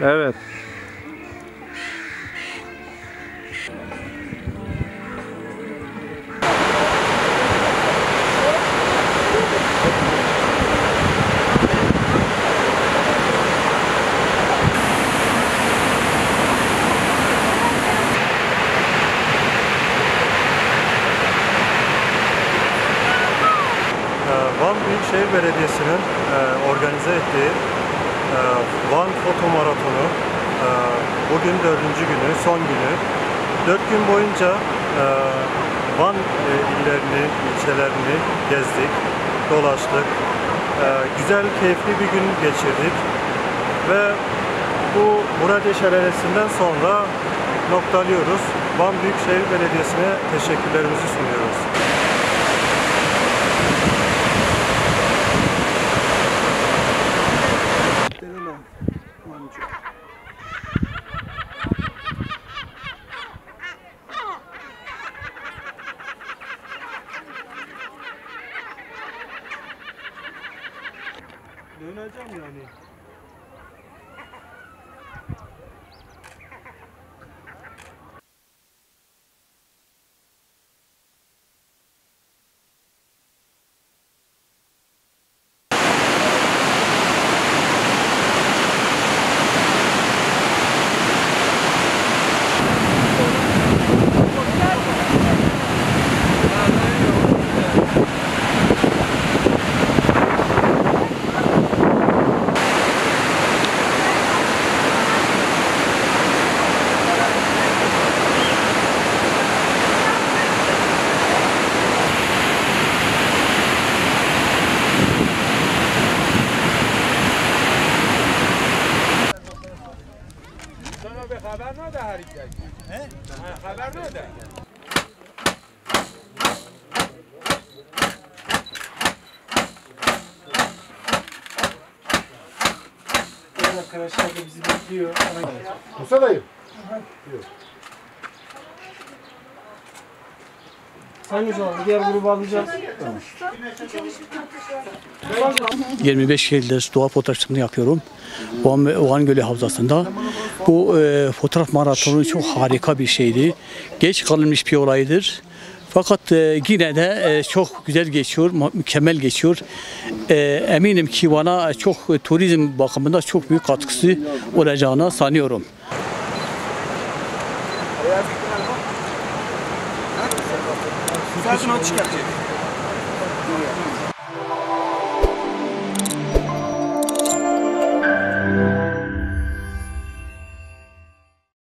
Evet. Van Büyükşehir Belediyesi'nin organize ettiği Van Foto Maratonu bugün 4. günü, son günü. 4 gün boyunca Van illerini, ilçelerini gezdik, dolaştık. Güzel, keyifli bir gün geçirdik ve bu Burada Şelalesi'nden sonra noktalıyoruz. Van Büyükşehir Belediyesi'ne teşekkürlerimizi sunuyoruz. Döneceğim yani. خبر نده هر یک خبر نده Arkadaşlar da bizi bekliyor. Musa dayı. Sayın hocam diğer grubu alacağız. 25 yıldır doğa fotoğrafçılığını yapıyorum. Van Gölü Havzası'nda. Bu fotoğraf maratonu çok harika bir şeydi. Geç kalınmış bir olaydır. Fakat yine de çok güzel geçiyor, mükemmel geçiyor. Eminim ki Van'a çok turizm bakımında çok büyük katkısı olacağına sanıyorum. Zaten o çıkartacak.